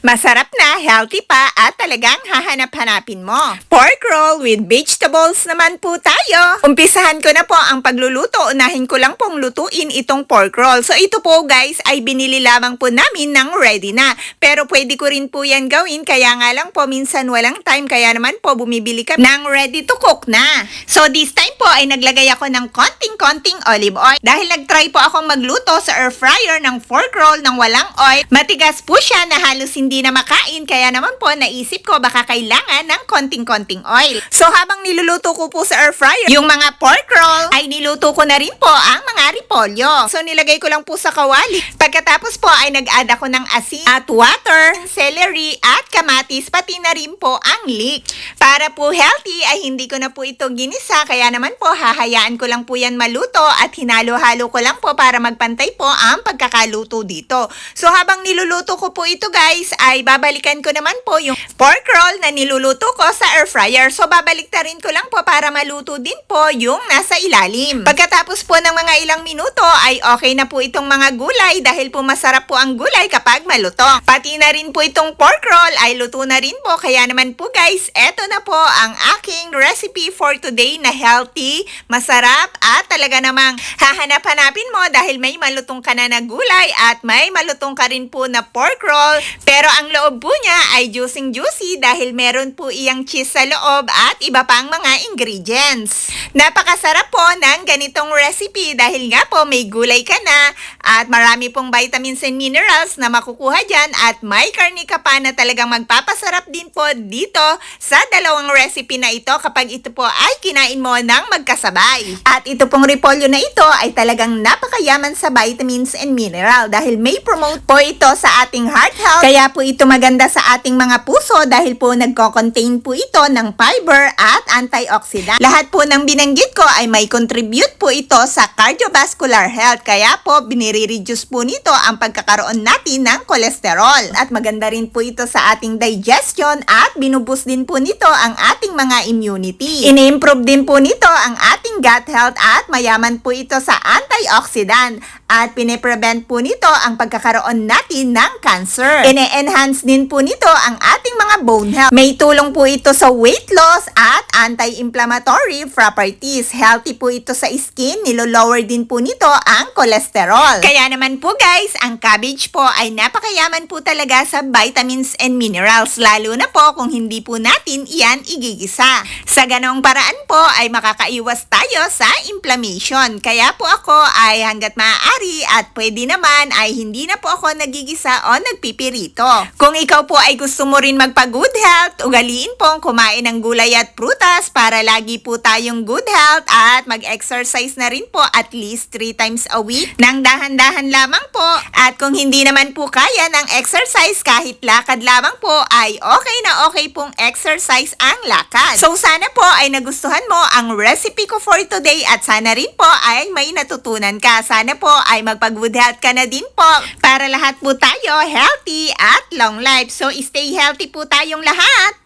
Masarap na, healthy pa, at talagang hahanap-hanapin mo. Pork roll with vegetables naman po tayo. Umpisahan ko na po ang pagluluto. Unahin ko lang pong lutuin itong pork roll. So ito po guys ay binili lamang po namin ng ready na. Pero pwede ko rin po yan gawin. Kaya nga lang po minsan walang time. Kaya naman po bumibili ka ng ready to cook na. So this time po ay naglagay ako ng konting-konting olive oil. Dahil nagtry po akong magluto sa air fryer ng pork roll ng walang oil. Matigas po siya na halos hindi na makain. Kaya naman po naisip ko baka kailangan ng konting-konting oil. So habang niluluto ko po sa air fryer, yung mga pork roll ay niluto ko na rin po ang mga repolyo. So nilagay ko lang po sa kawali. Pagkatapos po ay nag-add ako ng asin at water, celery at kamatis, pati na rin po ang leek. Para po healthy ay hindi ko na po ito ginisa. Kaya naman po hahayaan ko lang po yan maluto at hinalo-halo ko lang po para magpantay po ang pagkakaluto dito. So habang niluluto ko po ito guys, ay babalikan ko naman po yung pork roll na niluluto ko sa air fryer. So babaliktarin ko lang po para maluto din po yung nasa ilalim. Pagkatapos po ng mga ilang minuto ay okay na po itong mga gulay dahil po masarap po ang gulay kapag maluto. Pati na rin po itong pork roll ay luto na rin po. Kaya naman po guys, eto na po ang aking recipe for today na healthy, masarap at talaga namang hahanap-hanapin mo dahil may malutong ka na gulay at may malutong ka rin po na pork roll. Pero ang loob po niya ay juicy dahil meron po iyang cheese sa loob at iba pang mga ingredients. Napakasarap po ng ganitong recipe dahil nga po may gulay ka na at marami pong vitamins and minerals na makukuha dyan at may karne ka pa na talagang magpapasarap din po dito sa dalawang recipe na ito kapag ito po ay kinain mo ng magkasabay. At ito pong repolyo na ito ay talagang napakayaman sa vitamins and mineral dahil may promote po ito sa ating heart health. Kaya po ito maganda sa ating mga puso dahil po nagko-contain po ito ng fiber at antioxidant. Lahat po ng binanggit ko ay may contribute po ito sa cardiovascular health. Kaya po binire-reduce po nito ang pagkakaroon natin ng cholesterol. At maganda rin po ito sa ating digestion at binuboost din po nito ang ating mga immunity. Ini-improve din po nito ang ating gut health at mayaman po ito sa antioxidant. At pine-prevent po nito ang pagkakaroon natin ng cancer. Ine-enhance din po nito ang ating mga bone health. May tulong po ito sa weight loss at anti-inflammatory properties. Healthy po ito sa skin. Nilo-lower din po nito ang cholesterol. Kaya naman po guys, ang cabbage po ay napakayaman po talaga sa vitamins and minerals. Lalo na po kung hindi po natin iyan igigisa. Sa ganong paraan po ay makakaiwas tayo sa inflammation. Kaya po ako ay hanggat maaari at pwede naman ay hindi na po ako nagigisa o nagpipirito. Kung ikaw po ay gusto mo rin magpa-good health, ugaliin pong kumain ng gulay at prutas para lagi po tayong good health at mag-exercise na rin po at least 3 times a week nang dahan-dahan lamang po. At kung hindi naman po kaya ng exercise, kahit lakad lamang po ay okay na okay pong exercise ang lakad. So sana po ay nagustuhan mo ang recipe ko for today at sana rin po ay may natutunan ka. Sana po ay magpag-good health ka na din po para lahat po tayo healthy at long life. So stay healthy po tayong lahat.